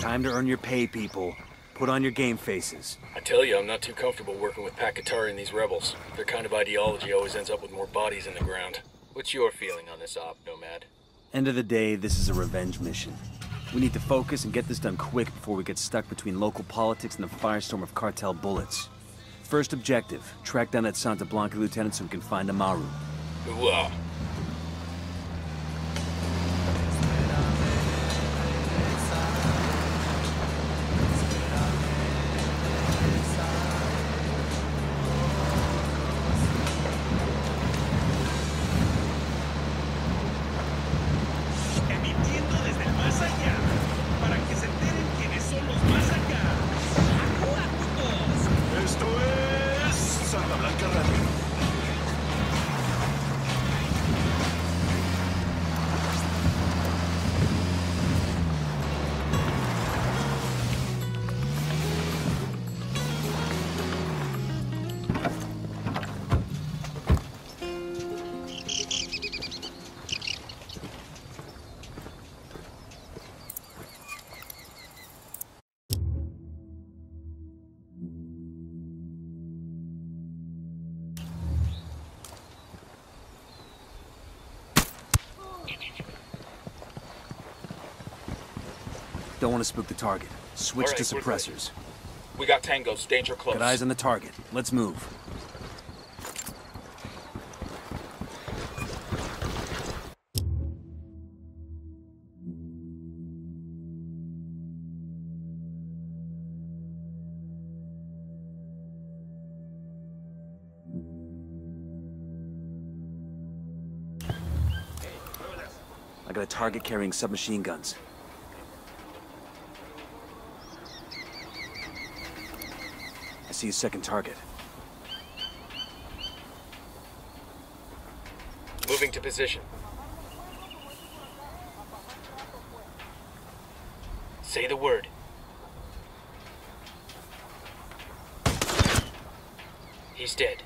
Time to earn your pay, people. Put on your game faces. I tell you, I'm not too comfortable working with Pakatari and these rebels. Their kind of ideology always ends up with more bodies in the ground. What's your feeling on this op, Nomad? End of the day, this is a revenge mission. We need to focus and get this done quick before we get stuck between local politics and the firestorm of cartel bullets. First objective, track down that Santa Blanca lieutenant so we can find Amaru. Ooh-ah. Don't want to spook the target. Switch to suppressors. We got tangos. Danger close. Got eyes on the target. Let's move. I got a target carrying submachine guns. I see a second target. Moving to position. Say the word. He's dead.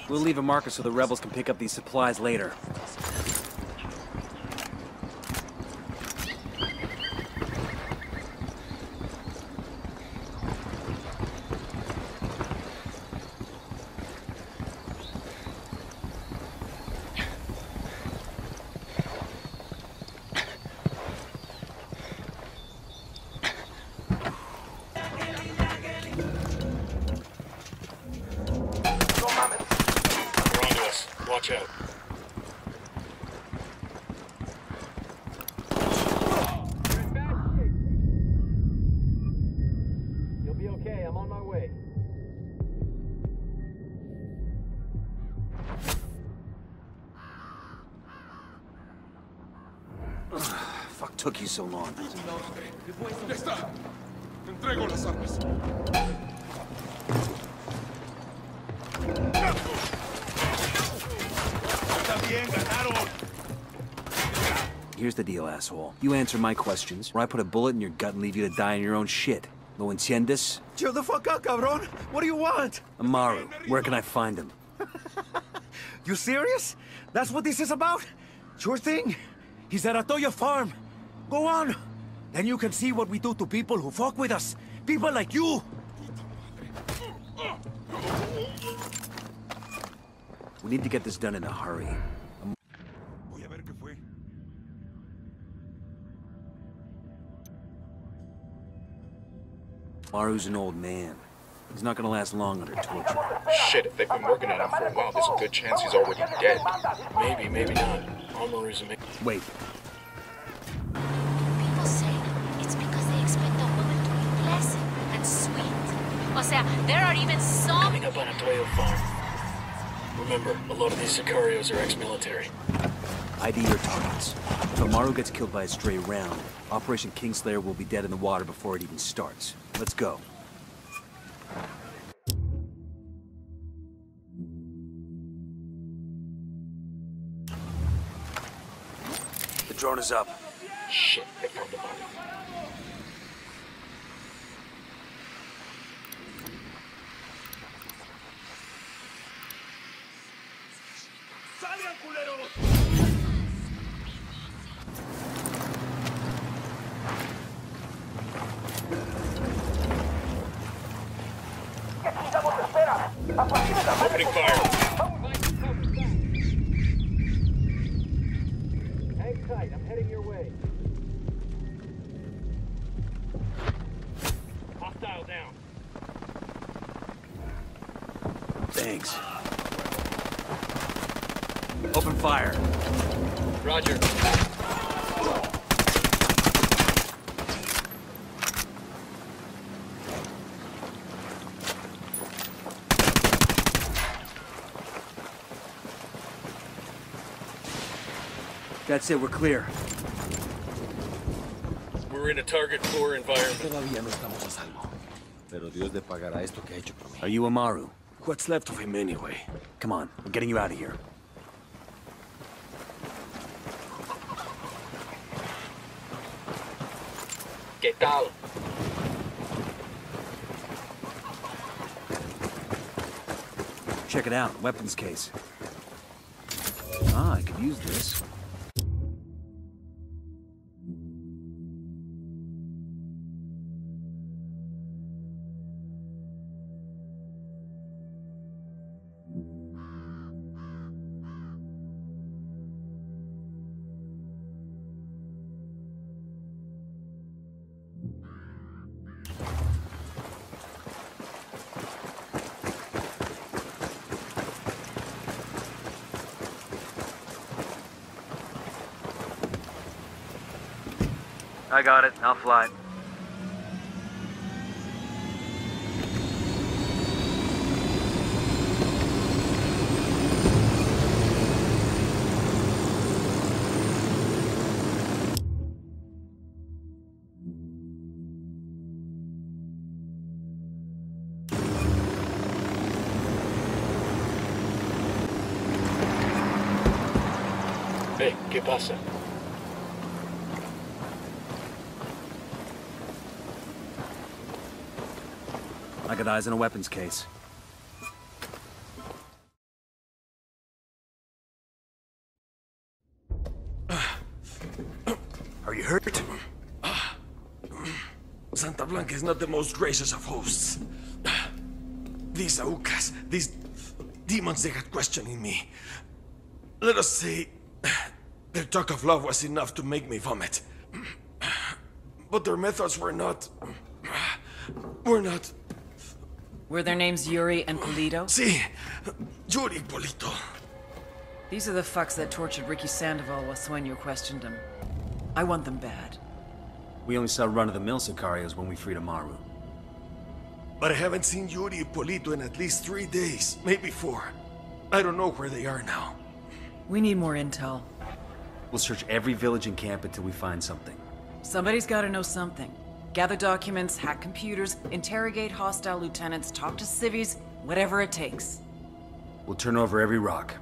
We'll leave a marker so the rebels can pick up these supplies later. Watch out. You'll be okay. I'm on my way. Fuck took you so long. Ya está. Entrego las armas. Here's the deal, asshole. You answer my questions, or I put a bullet in your gut and leave you to die in your own shit. ¿Lo entiendes? Chill the fuck out, cabron. What do you want? Amaru, where can I find him? You serious? That's what this is about? Sure thing. He's at Atoya Farm. Go on. Then you can see what we do to people who fuck with us. People like you. We need to get this done in a hurry. Voy a ver qué fue. Amaru's an old man. He's not gonna last long under torture. Shit, if they've been working on him for a while, there's a good chance he's already dead. Maybe, maybe not. Amaru's a... Wait. People say it's because they expect the woman to be pleasant and sweet. O sea, there are even some... Coming up on a Toyo farm. Remember, a lot of these Sicarios are ex-military. ID your targets. If Amaru gets killed by a stray round, Operation Kingslayer will be dead in the water before it even starts. Let's go. The drone is up. Shit, they found the body. Opening fire. Hang tight, I'm heading your way. Hostile down. Thanks. Open fire. Roger. That's it, we're clear. We're in a target-poor environment. Todavía no estamos a salvo. Pero Dios le pagará esto que ha hecho por mí. Are you Amaru? What's left of him anyway? Come on, we're getting you out of here. ¿Qué tal? Check it out, weapons case. Ah, I could use this. I got it. I'll fly. Hey, ¿qué pasa? I got eyes on a weapons case. Are you hurt? Santa Blanca is not the most gracious of hosts. These Aucas, these demons they had questioning me. Let us say, their talk of love was enough to make me vomit. But their methods were not... Were their names Yuri and Polito? Sí, Yuri Polito. These are the fucks that tortured Ricky Sandoval while Sueño questioned him. I want them bad. We only saw run-of-the-mill Sicarios when we freed Amaru. But I haven't seen Yuri and Polito in at least 3 days, maybe 4. I don't know where they are now. We need more intel. We'll search every village and camp until we find something. Somebody's gotta know something. Gather documents, hack computers, interrogate hostile lieutenants, talk to civvies, whatever it takes. We'll turn over every rock.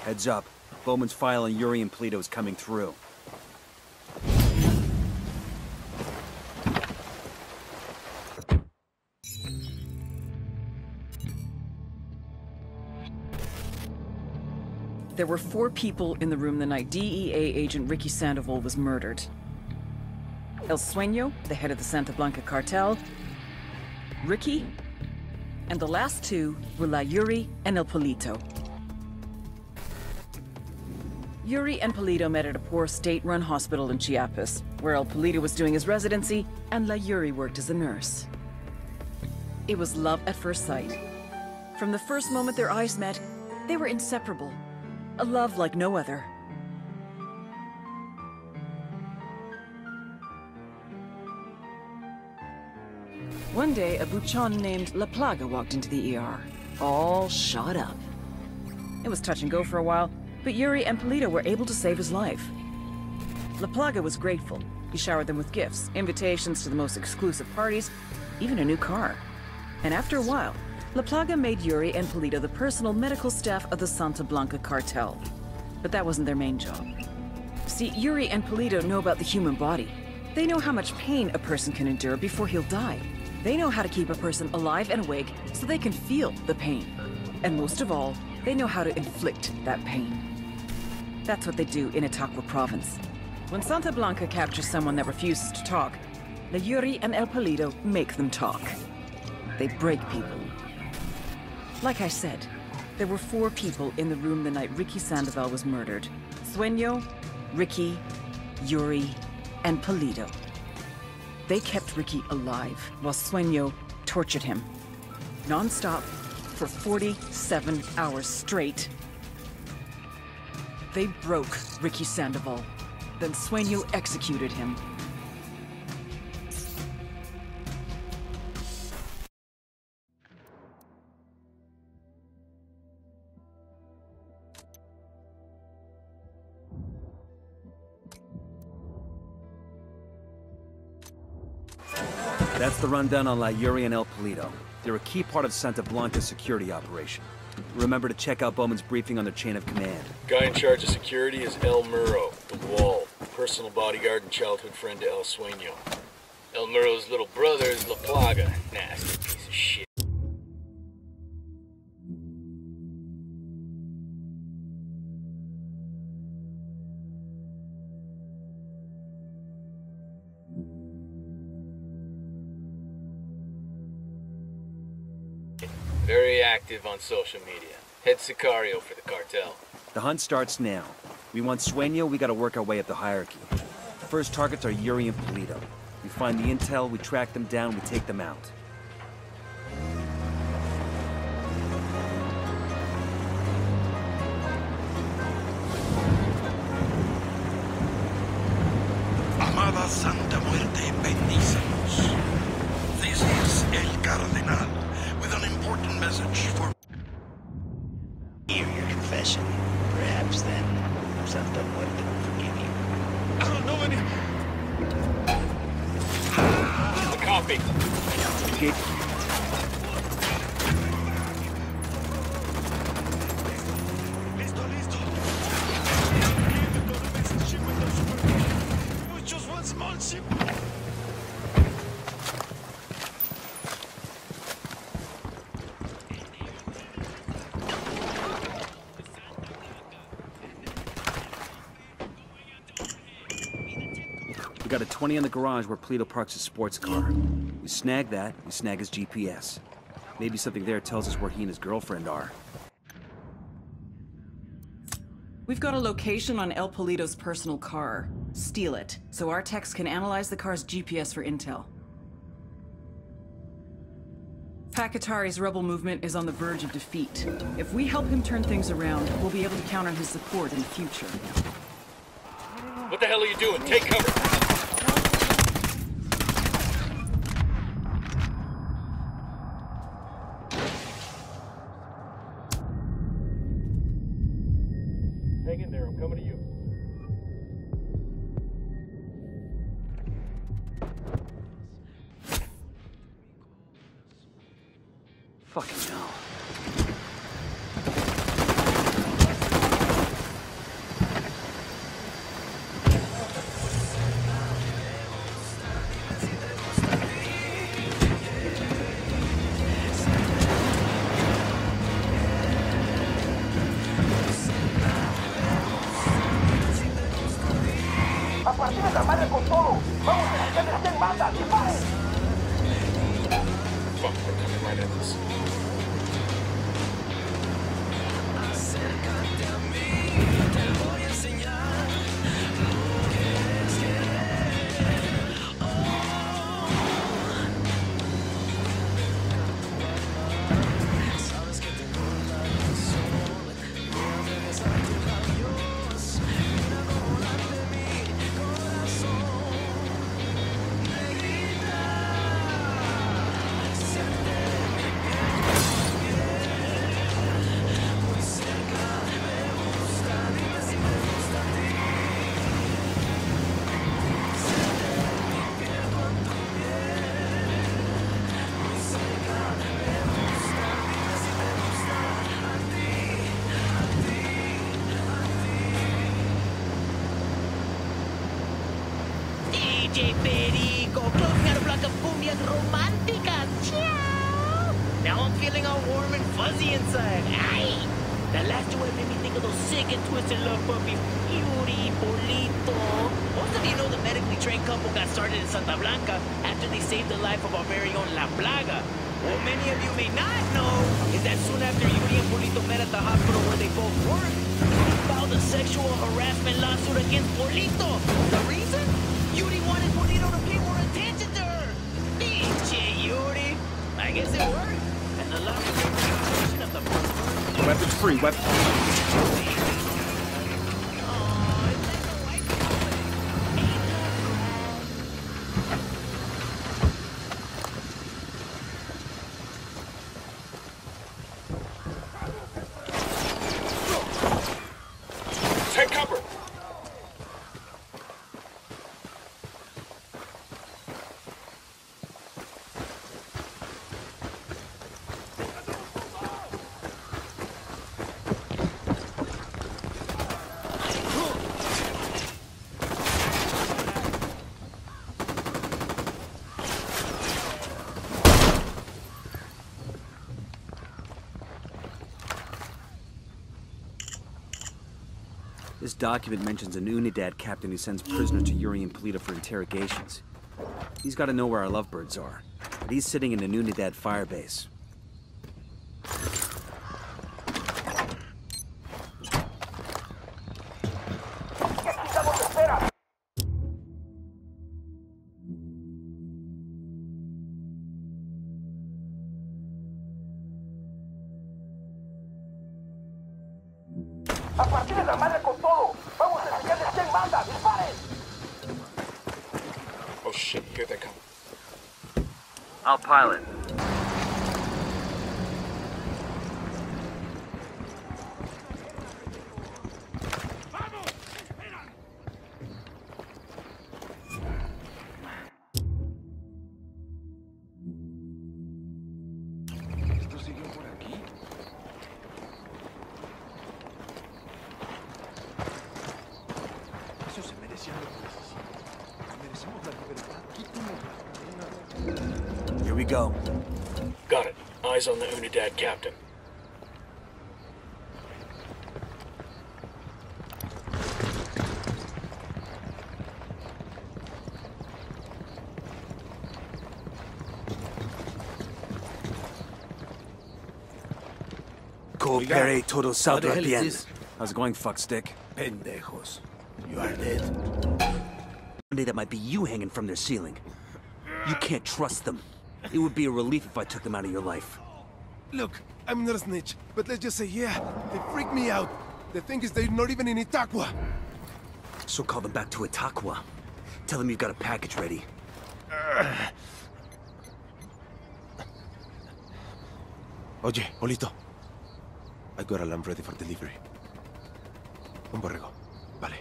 Heads up. Bowman's file on Yuri and Polito is coming through. There were 4 people in the room the night DEA agent Ricky Sandoval was murdered. El Sueño, the head of the Santa Blanca cartel, Ricky, and the last 2 were La Yuri and El Polito. Yuri and Polito met at a poor state-run hospital in Chiapas, where El Polito was doing his residency and La Yuri worked as a nurse. It was love at first sight. From the first moment their eyes met, they were inseparable. A love like no other. One day, a buchon named La Plaga walked into the ER, all shot up. It was touch and go for a while, but Yuri and Polito were able to save his life. La Plaga was grateful, He showered them with gifts, invitations to the most exclusive parties, even a new car. And after a while, La Plaga made Yuri and Polito the personal medical staff of the Santa Blanca cartel. But that wasn't their main job. See, Yuri and Polito know about the human body. They know how much pain a person can endure before he'll die. They know how to keep a person alive and awake so they can feel the pain. And most of all, they know how to inflict that pain. That's what they do in Itaqua province. When Santa Blanca captures someone that refuses to talk, the Yuri and El Polito make them talk. They break people. Like I said, there were 4 people in the room the night Ricky Sandoval was murdered. Sueño, Ricky, Yuri, and Polito. They kept Ricky alive while Sueño tortured him. Non-stop for 47 hours straight. They broke Ricky Sandoval. Then Sueño executed him. That's the rundown on La Yuri and El Polito. They're a key part of Santa Blanca's security operation. Remember to check out Bowman's briefing on their chain of command. Guy in charge of security is El Muro, the Wall, personal bodyguard and childhood friend to El Sueño. El Muro's little brother is La Plaga, nasty piece of shit. Very active on social media. Head Sicario for the cartel. The hunt starts now. We want Sueño, we gotta work our way up the hierarchy. The first targets are Yuri and Polito. We find the intel, we track them down, we take them out. Amada Santa Muerte, bendícenos. This is El Cardenal with an important message for... Hear your confession. Perhaps then Santa Muerte will forgive you. I don't know any... The copy. Engage. Listo, listo. Just one small ship. We got a 20 in the garage where Polito parks his sports car. We snag that, we snag his GPS. Maybe something there tells us where he and his girlfriend are. We've got a location on El Polito's personal car. Steal it, so our techs can analyze the car's GPS for intel. Pakatari's rebel movement is on the verge of defeat. If we help him turn things around, we'll be able to count on his support in the future. What the hell are you doing? Take cover! Hang in there, I'm coming to you. Fucking hell. Fuck, we're coming right at this. románticas. Ciao. Now I'm feeling all warm and fuzzy inside. Ay! That last duet made me think of those sick and twisted love puppies. Yuri, Polito. Most of you know the medically trained couple got started in Santa Blanca after they saved the life of our very own La Plaga. What many of you may not know is that soon after Yuri and Polito met at the hospital where they both worked, Yuri filed a sexual harassment lawsuit against Polito. The reason? Yuri wanted Polito to pay more attention to her. Pinche Yuri. I guess it worked. And the lawsuit made the reputation of the first person. Weapons free, weapons. Take cover! This document mentions an Unidad captain who sends prisoners to Yuri and Polito for interrogations. He's got to know where our lovebirds are, but he's sitting in an Unidad firebase. ¡A partir de la madre con todo! ¡Vamos a enseñarles quién manda! ¡Disparen! Oh shit, here they come. I'll pilot. ¿Estos siguen por aquí? Eso se merecía lo que necesita. Merecemos la libertad. Quítennos. Here we go. Got it. Eyes on the Unidad captain. Coopere todo saldo What the hell is bien. this? How's it going, fuckstick? Pendejos. You are dead. One day that might be you hanging from their ceiling. You can't trust them. It would be a relief if I took them out of your life. Look, I'm not a snitch, but let's just say, yeah, they freak me out. The thing is, they're not even in Itaqua. So call them back to Itaqua. Tell them you've got a package ready. Oye, Polito. I got a lamb ready for delivery. Un borrego. Vale.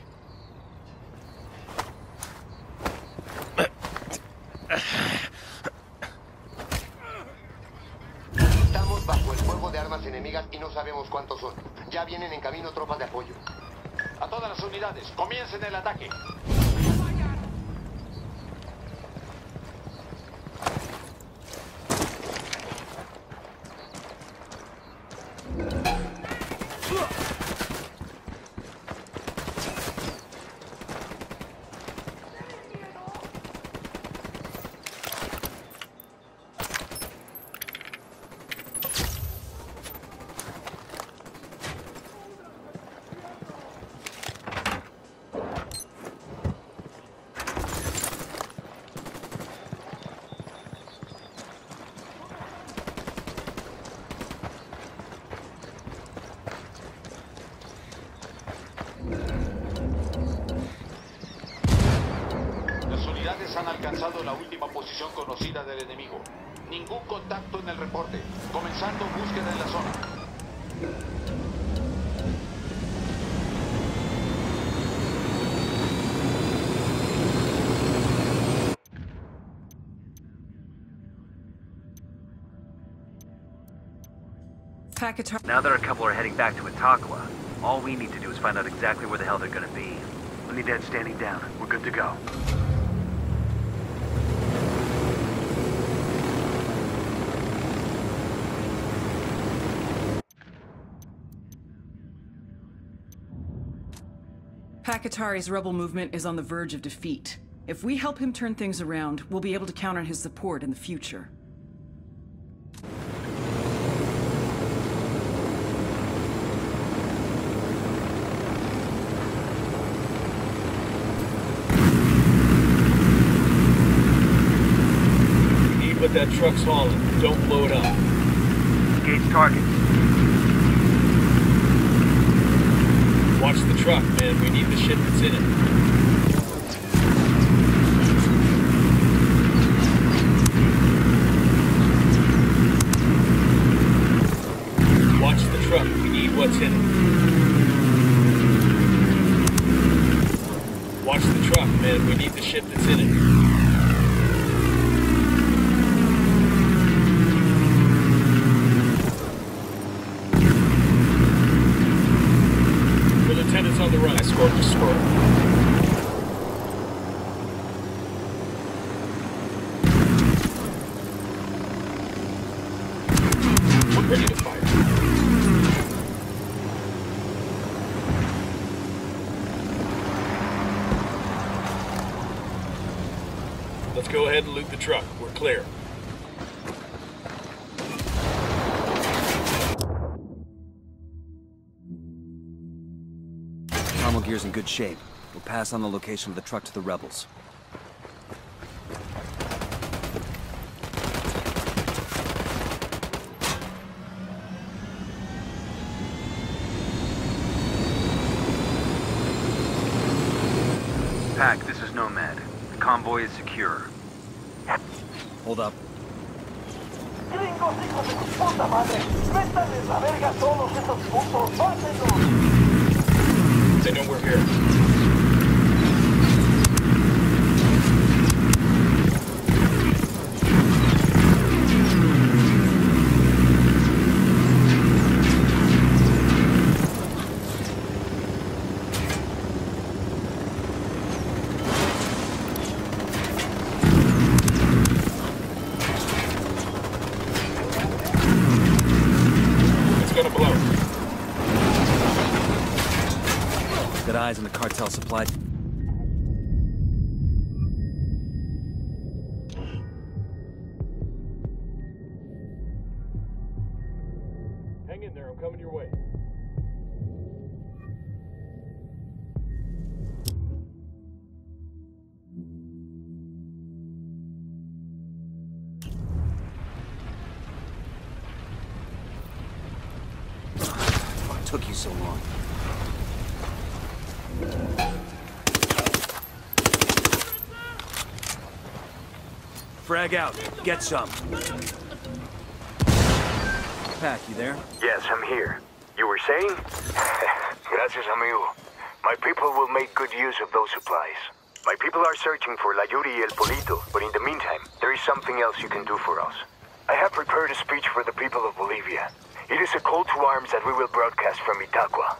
Estamos bajo el fuego de armas enemigas y no sabemos cuántos son. Ya vienen en camino tropas de apoyo. A todas las unidades, comiencen el ataque. Han alcanzado la última posición conocida del enemigo. Ningún contacto en el reporte. Comenzando búsqueda en la zona. Now that our couple are heading back to Itaqua, all we need to do is find out exactly where the hell they're gonna be. Unidad standing down. We're good to go. Pakatari's rebel movement is on the verge of defeat. If we help him turn things around, we'll be able to count on his support in the future. What that truck's hauling. Don't blow it up. Engage target. Watch the truck, man. We need the shit that's in it. Watch the truck. We need what's in it. Watch the truck, man. We need the shit that's in it. Lieutenant's on the run. I scored the score. We're ready to fire. Let's go ahead and loot the truck. We're clear. Combo gear's in good shape. We'll pass on the location of the truck to the rebels. Pack, this is Nomad. The convoy is secure. Hold up. Gringos, hijos de tu puta madre. Métanles la verga a todos esos putos. ¡Mátenlos! They know we're here. It's gonna blow. Got eyes on the cartel supply. Hang in there, I'm coming your way. What took you so long? Frag out. Get some. Pack, you there? Yes, I'm here. You were saying? Gracias, amigo. My people will make good use of those supplies. My people are searching for La Yuri y El Polito, but in the meantime, there is something else you can do for us. I have prepared a speech for the people of Bolivia. It is a call to arms that we will broadcast from Itaqua.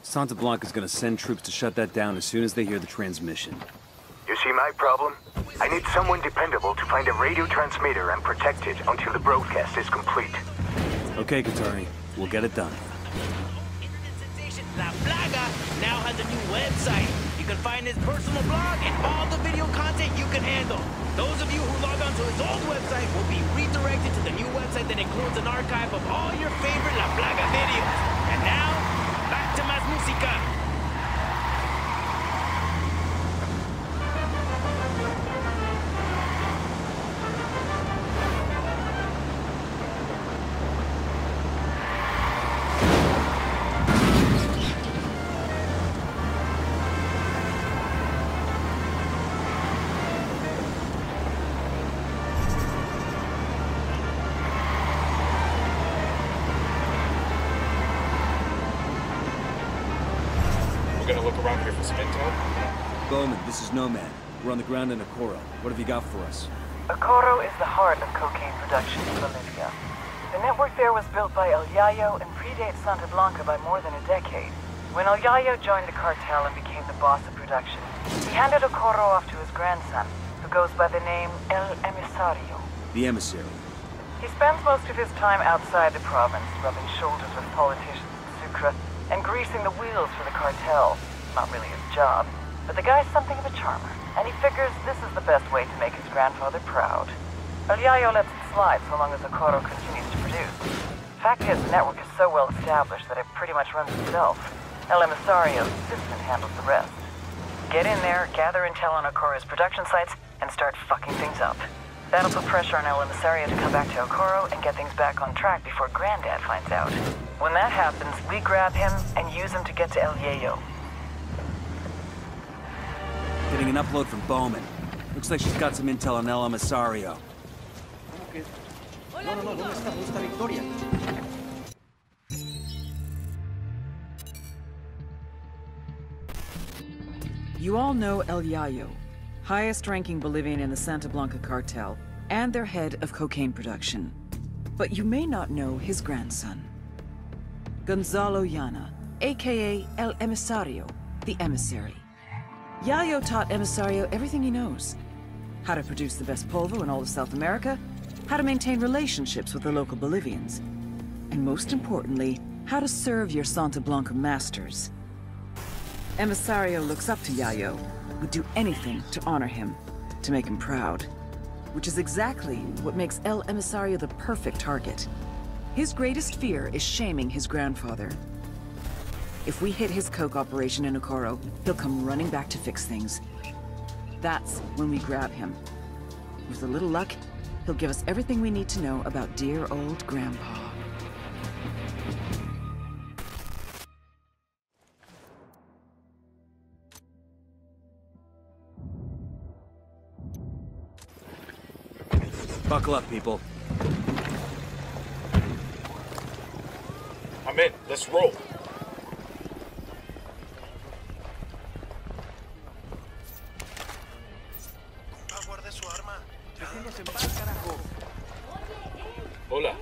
Santa Blanca's gonna send troops to shut that down as soon as they hear the transmission. You see my problem? I need someone dependable to find a radio transmitter and protect it until the broadcast is complete. Okay, Katari. We'll get it done. Internet sensation La Plaga now has a new website. You can find his personal blog and all the video content you can handle. Those of you who log on to his old website will be redirected to the new website that includes an archive of all your favorite La Plaga videos. And now, back to más música. Gonna look around here for some intel? Bowman, this is Nomad. We're on the ground in Okoro. What have you got for us? Okoro is the heart of cocaine production in Bolivia. The network there was built by El Yayo and predates Santa Blanca by more than a decade. When El Yayo joined the cartel and became the boss of production, he handed Okoro off to his grandson, who goes by the name El Emisario. The emissary. He spends most of his time outside the province, rubbing shoulders with politicians in Sucre and greasing the wheels for the cartel. Not really his job, but the guy's something of a charmer, and he figures this is the best way to make his grandfather proud. El Yayo lets it slide so long as Okoro continues to produce. Fact is, the network is so well established that it pretty much runs itself. El Emisario's assistant handles the rest. Get in there, gather intel on Okoro's production sites, and start fucking things up. That'll put pressure on El Emisario to come back to Okoro and get things back on track before Granddad finds out. When that happens, we grab him and use him to get to El Yayo. Getting an upload from Bowman. Looks like she's got some intel on El Emisario. You all know El Yayo, highest-ranking Bolivian in the Santa Blanca cartel, and their head of cocaine production. But you may not know his grandson, Gonzalo Llana, aka El Emisario, the emissary. Yayo taught Emisario everything he knows. How to produce the best polvo in all of South America, how to maintain relationships with the local Bolivians, and most importantly, how to serve your Santa Blanca masters. Emisario looks up to Yayo, would do anything to honor him, to make him proud. Which is exactly what makes El Emisario the perfect target. His greatest fear is shaming his grandfather. If we hit his coke operation in Okoro, he'll come running back to fix things. That's when we grab him. With a little luck, he'll give us everything we need to know about dear old Grandpa. Buckle up, people. I'm in. Let's roll. Hola.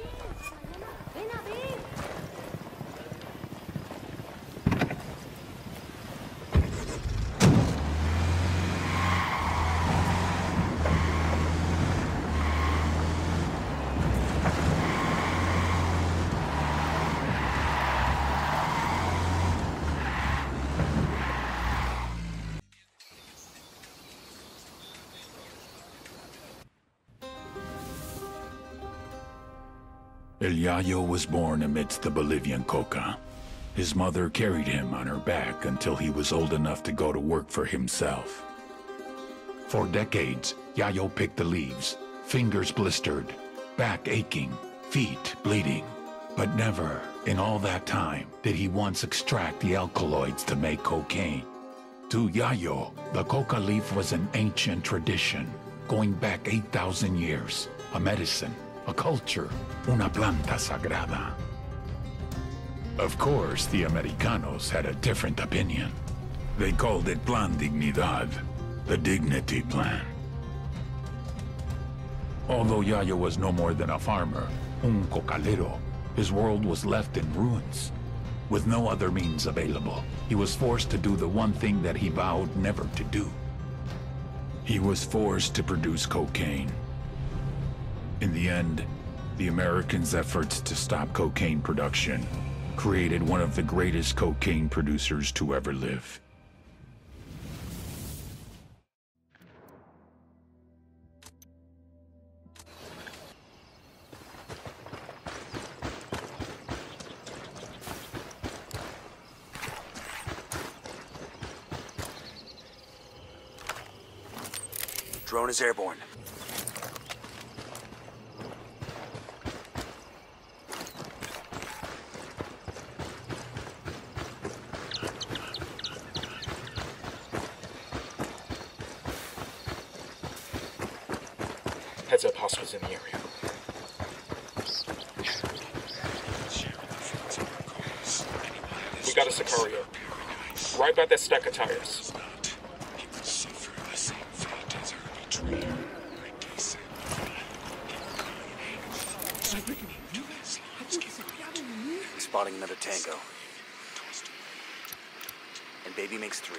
El Yayo was born amidst the Bolivian coca. His mother carried him on her back until he was old enough to go to work for himself. For decades, Yayo picked the leaves, fingers blistered, back aching, feet bleeding. But never, in all that time, did he once extract the alkaloids to make cocaine. To Yayo, the coca leaf was an ancient tradition, going back 8,000 years, a medicine, a culture, una planta sagrada. Of course, the Americanos had a different opinion. They called it Plan Dignidad, the dignity plan. Although Yayo was no more than a farmer, un cocalero, his world was left in ruins. With no other means available, he was forced to do the one thing that he vowed never to do. He was forced to produce cocaine. In the end, the Americans' efforts to stop cocaine production created one of the greatest cocaine producers to ever live. Drone is airborne. Heads up, hostiles in the area. We got a Sicario. Right by that stack of tires. Spotting another tango. And baby makes 3.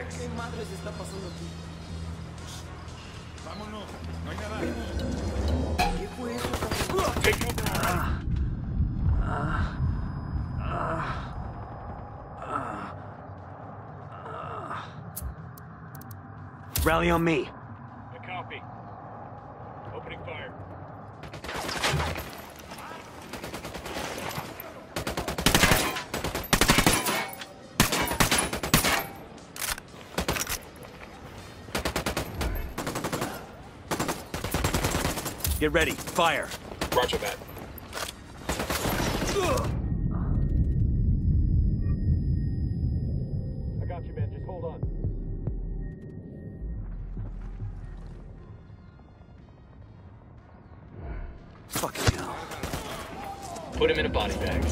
¿Qué madres está pasando aquí? Vámonos, no hay nada. ¿Qué fue eso? Rally on me. A copy. Opening fire. Get ready. Fire. Roger that. I got you, man. Just hold on. Fucking hell. Put him in a body bag.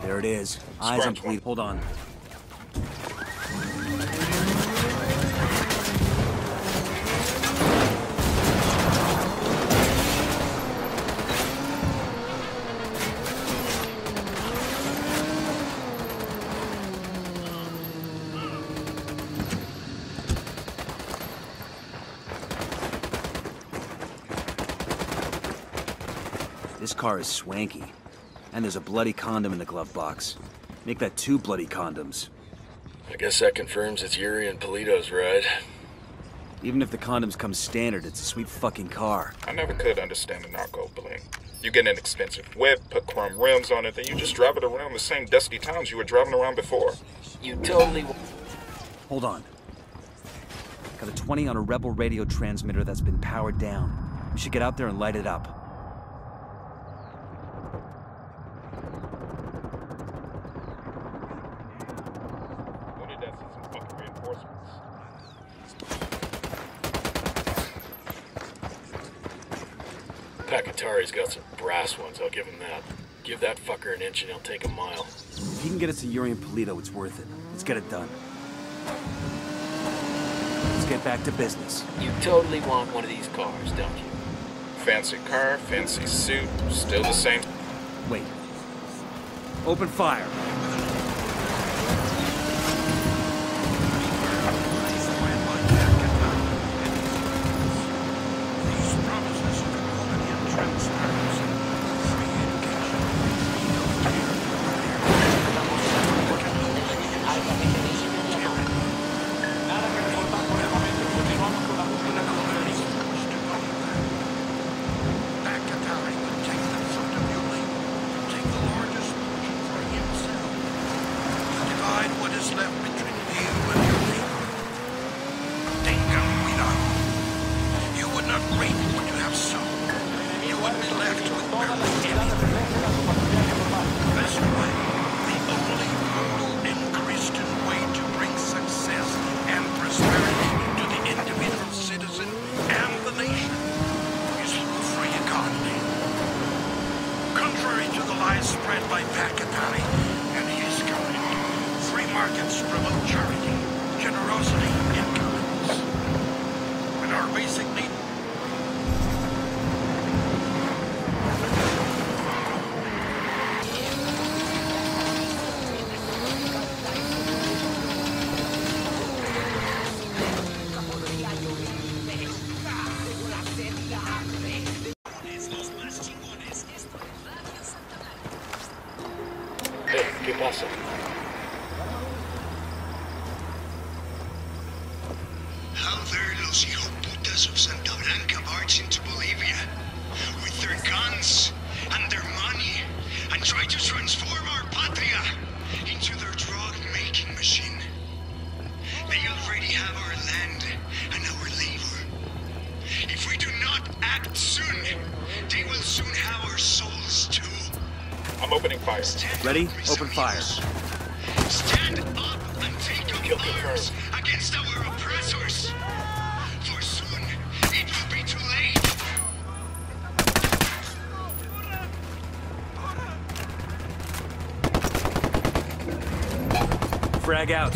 There it is. Eyes on police. Hold on. This car is swanky. And there's a bloody condom in the glove box. Make that 2 bloody condoms. I guess that confirms it's Yuri and Polito's ride. Even if the condoms come standard, it's a sweet fucking car. I never could understand the narco bling. You get an expensive whip, put chrome rims on it, then you just drive it around the same dusty towns you were driving around before. You totally... Hold on. Got a 20 on a Rebel radio transmitter that's been powered down. We should get out there and light it up. Pakatari's got some brass ones, I'll give him that. Give that fucker an inch and he'll take a mile. If he can get us to Yuri and Polito, it's worth it. Let's get it done. Let's get back to business. You totally want one of these cars, don't you? Fancy car, fancy suit, still the same. Wait. Open fire. ¿Qué pasa? How dare los hijoputas of Santa Blanca march into Bolivia with their guns and their money and try to transform our patria into their drug-making machine. They already have our land and our labor. If we do not act soon, they will soon have our souls too. I'm opening fire. Ready? Open fire. Stand up and take up arms against our oppressors. For soon, it will be too late. frag out.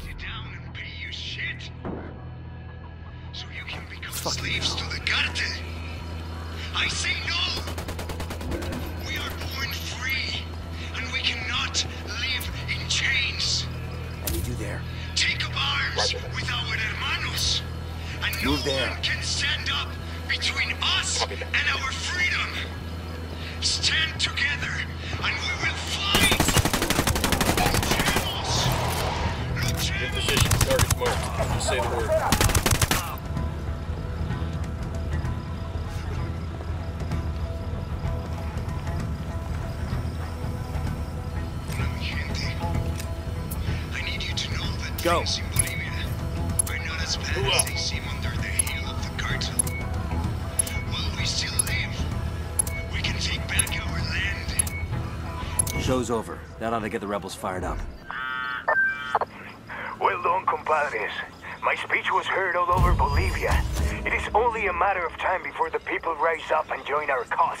Sit down and pay your shit. So you can become slaves to the cartel. I say no! We are born free, and we cannot live in chains. I need you there. Take up arms with our hermanos, and no one can stand up between us and our freedom. Stand together, and we will fight! In position, target marked. Just say the word. Go. Things in Bolivia are not as bad as they seem under the heel of the cartel. While we still live, we can take back our land. Show's over. That ought to get the rebels fired up. Well done, compadres. My speech was heard all over Bolivia. It is only a matter of time before the people rise up and join our cause.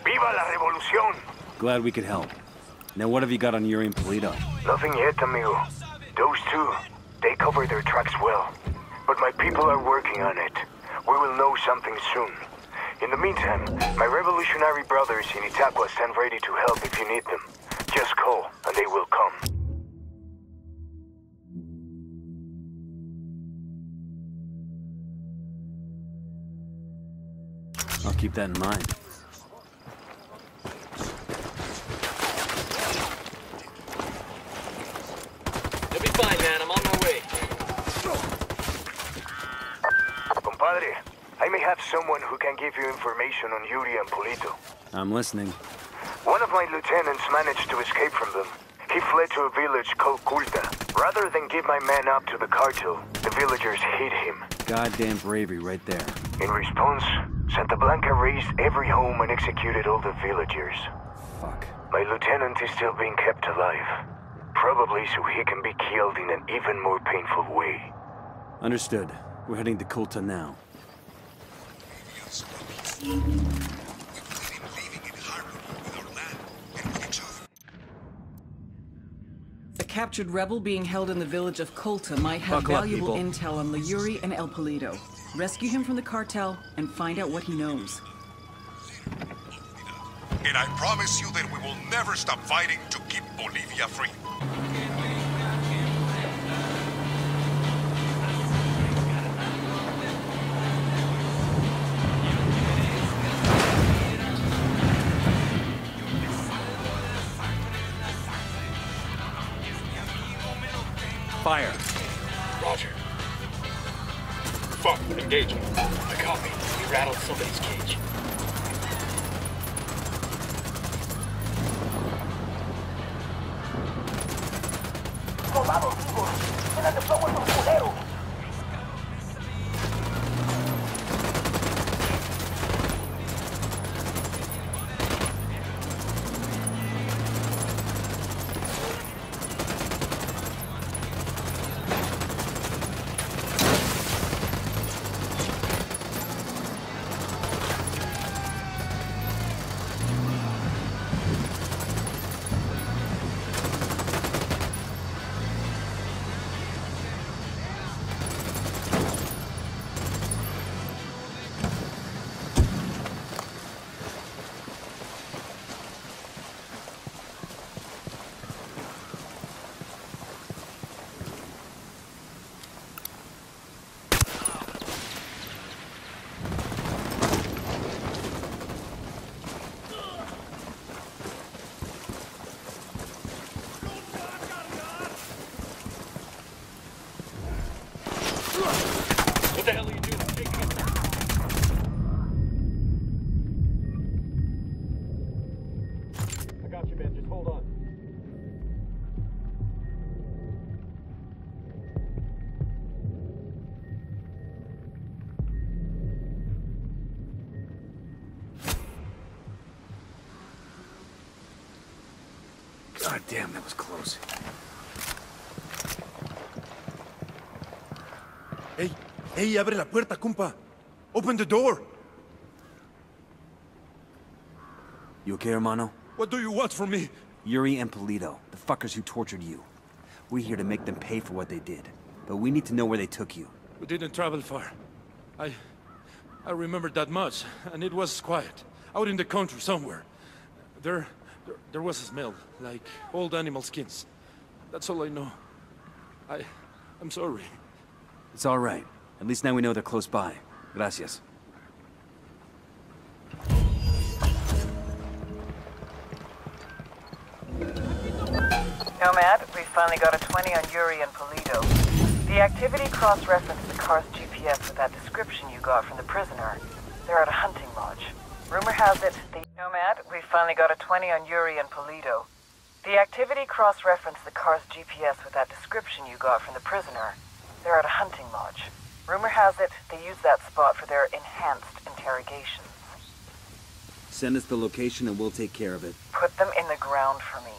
Viva la revolución! Glad we could help. Now what have you got on Yuri and Polito? Nothing yet, amigo. Those two, they cover their tracks well. But my people are working on it. We will know something soon. In the meantime, my revolutionary brothers in Itaqua stand ready to help if you need them. Just call, and they will come. I'll keep that in mind. You'll be fine, man. I'm on my way. Compadre, I may have someone who can give you information on Yuri and Polito. I'm listening. One of my lieutenants managed to escape from them. He fled to a village called Culta. Rather than give my man up to the cartel, the villagers hid him. Goddamn bravery right there. In response, Santa Blanca razed every home and executed all the villagers. Fuck. My lieutenant is still being kept alive. Probably so he can be killed in an even more painful way. Understood. We're heading to Culta now. The captured rebel being held in the village of Culta might have Buckle up, valuable people. intel on Yuri and El Polito. Rescue him from the cartel and find out what he knows. And I promise you that we will never stop fighting to keep Bolivia free. Fire. Roger. Fuck, engaging. I copy. We rattled somebody's cage. Soldados vivos, llenan de fuego estos culeros. What the hell are you doing? Taking it back. I got you, man. Just hold on. God damn, that was close. Hey, abre la puerta, compa. Open the door. You okay, hermano? What do you want from me? Yuri and Polito, the fuckers who tortured you. We're here to make them pay for what they did. But we need to know where they took you. We didn't travel far. I remember that much, and it was quiet. Out in the country somewhere. There was a smell, like old animal skins. That's all I know. I'm sorry. It's all right. At least now we know they're close by. Gracias. Nomad, we finally got a 20 on Yuri and Polito. The activity cross-referenced the car's GPS with that description you got from the prisoner. They're at a hunting lodge. Rumor has it the... Nomad, we finally got a 20 on Yuri and Polito. The activity cross-referenced the car's GPS with that description you got from the prisoner. They're at a hunting lodge. Rumor has it they use that spot for their enhanced interrogations. Send us the location and we'll take care of it. Put them in the ground for me.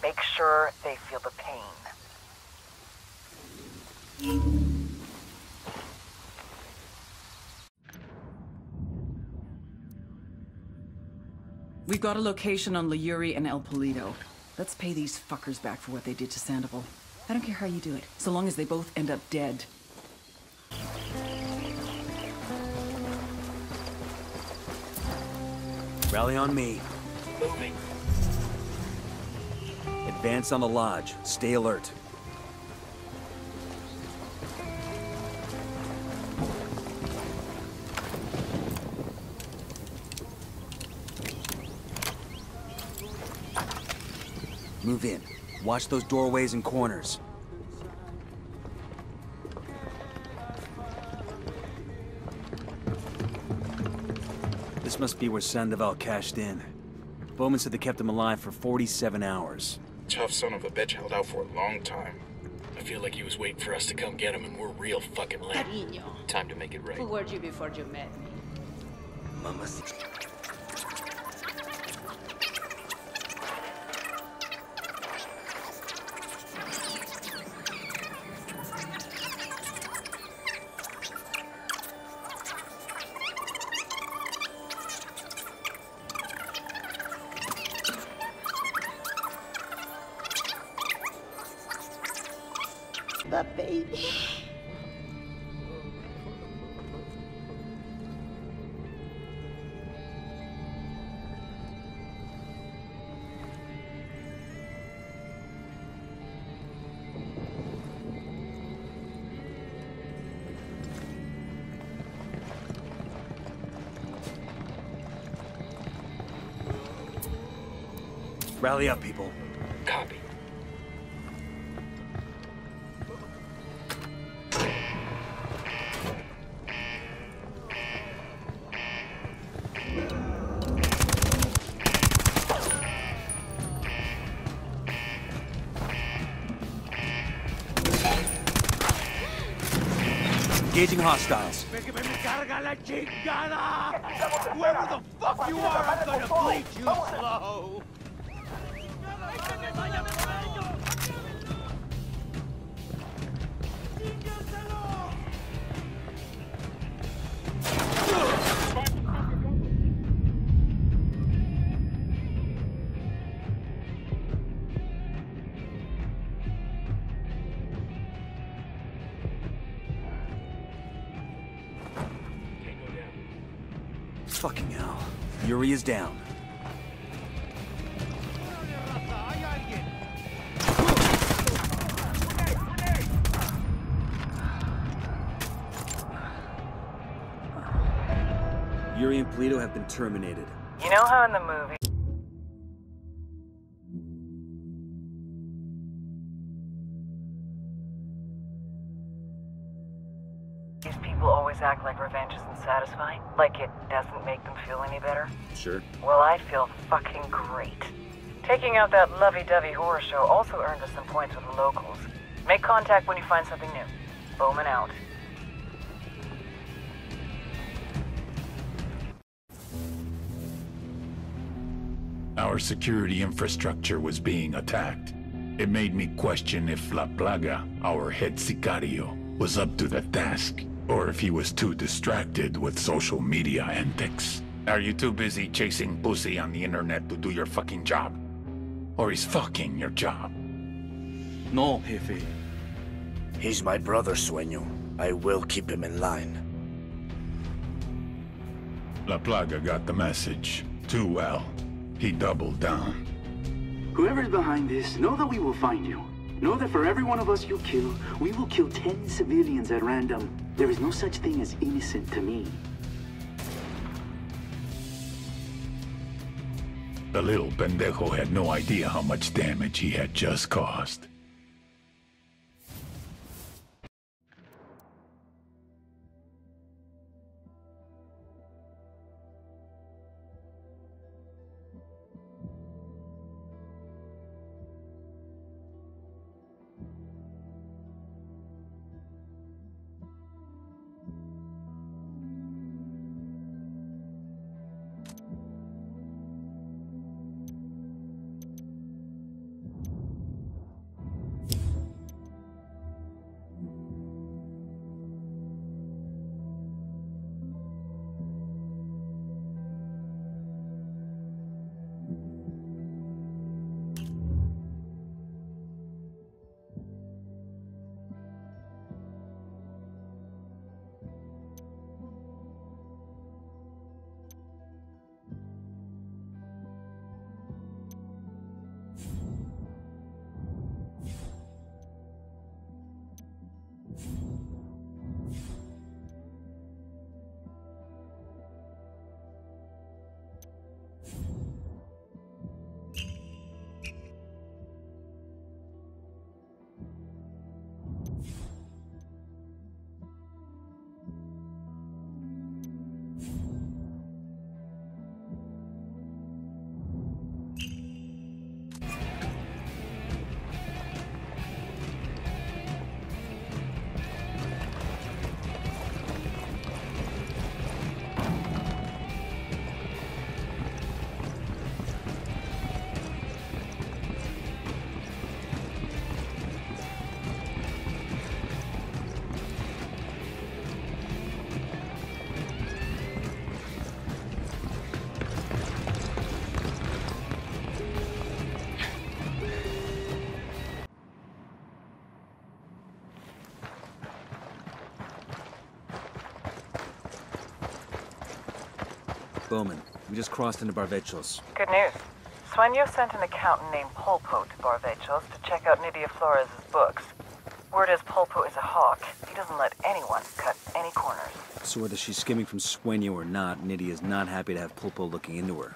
Make sure they feel the pain. We've got a location on Yuri and El Polito. Let's pay these fuckers back for what they did to Sandoval. I don't care how you do it, so long as they both end up dead. Rally on me. Moving. Advance on the lodge. Stay alert. Move in. Watch those doorways and corners. This must be where Sandoval cashed in. Bowman said they kept him alive for 47 hours. Tough son of a bitch held out for a long time. I feel like he was waiting for us to come get him and we're real fucking late. Cariño. Time to make it right. Who were you before you met me? Mamacita. The baby. Rally up, people. Copy. Engaging hostiles. Whoever the fuck you are, I'm gonna bleed you slow! Fucking hell. Yuri is down. Yuri and Polito have been terminated. You know how in the movie... these people always act like revenge isn't satisfying? Like it doesn't make them feel any better? Sure. Well, I feel fucking great. Taking out that lovey-dovey horror show also earned us some points with the locals. Make contact when you find something new. Bowman out. Our security infrastructure was being attacked. It made me question if La Plaga, our head sicario, was up to the task, or if he was too distracted with social media antics. Are you too busy chasing pussy on the internet to do your fucking job? Or is fucking your job? No, Jefe. He's my brother, Sueño. I will keep him in line. La Plaga got the message. Too well. He doubled down. Whoever's behind this, know that we will find you. Know that for every one of us you kill, we will kill 10 civilians at random. There is no such thing as innocent to me. The little pendejo had no idea how much damage he had just caused. Bowman, we just crossed into Barvechos. Good news. Sueño sent an accountant named Pulpo to Barvechos to check out Nydia Flores' books. Word is Pulpo is a hawk. He doesn't let anyone cut any corners. So whether she's skimming from Sueño or not, Nydia is not happy to have Pulpo looking into her.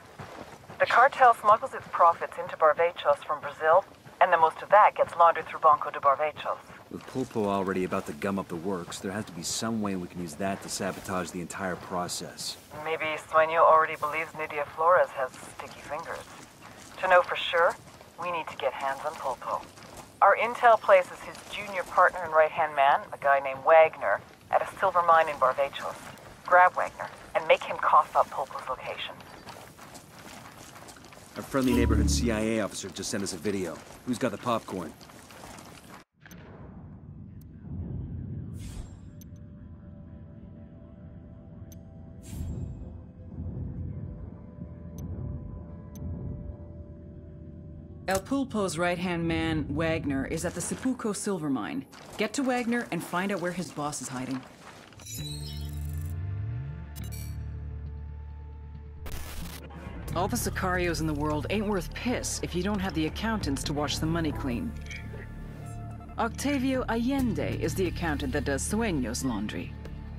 The cartel smuggles its profits into Barvechos from Brazil, and then most of that gets laundered through Banco de Barvechos. With Pulpo already about to gum up the works, there has to be some way we can use that to sabotage the entire process. Maybe Sueño already believes Nydia Flores has sticky fingers. To know for sure, we need to get hands on Pulpo. Our intel places his junior partner and right-hand man, a guy named Wagner, at a silver mine in Barvechos. Grab Wagner and make him cough up Pulpo's location. Our friendly neighborhood CIA officer just sent us a video. Who's got the popcorn? El Pulpo's right-hand man, Wagner, is at the Sepulco silver mine. Get to Wagner and find out where his boss is hiding. All the Sicarios in the world ain't worth piss if you don't have the accountants to wash the money clean. Octavio Allende is the accountant that does Sueño's laundry.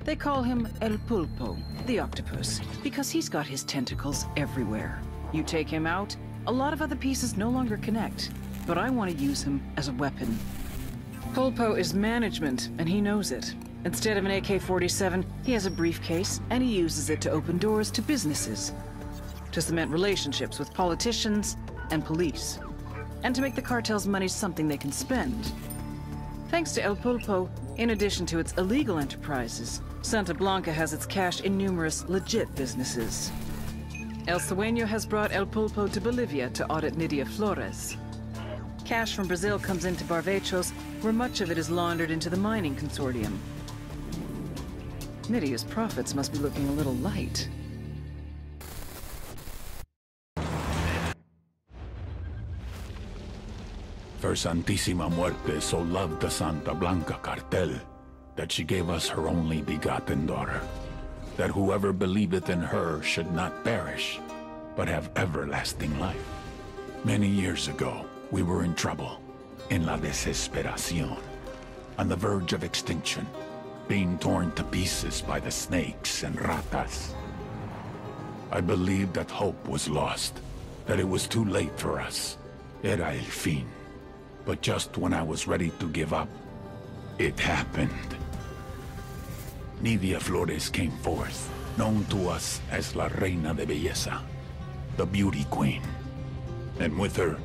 They call him El Pulpo, the octopus, because he's got his tentacles everywhere. You take him out, a lot of other pieces no longer connect, but I want to use him as a weapon. Pulpo is management, and he knows it. Instead of an AK-47, he has a briefcase, and he uses it to open doors to businesses, to cement relationships with politicians and police, and to make the cartel's money something they can spend. Thanks to El Pulpo, in addition to its illegal enterprises, Santa Blanca has its cash in numerous legit businesses. El Sueño has brought El Pulpo to Bolivia to audit Nydia Flores. Cash from Brazil comes into Barvechos, where much of it is laundered into the mining consortium. Nydia's profits must be looking a little light. For Santísima Muerte so loved the Santa Blanca cartel that she gave us her only begotten daughter, that whoever believeth in her should not perish, but have everlasting life. Many years ago, we were in trouble, in la desesperación, on the verge of extinction, being torn to pieces by the snakes and ratas. I believed that hope was lost, that it was too late for us. Era el fin. But just when I was ready to give up, it happened. Nydia Flores came forth, known to us as La Reina de Belleza, the Beauty Queen. And with her,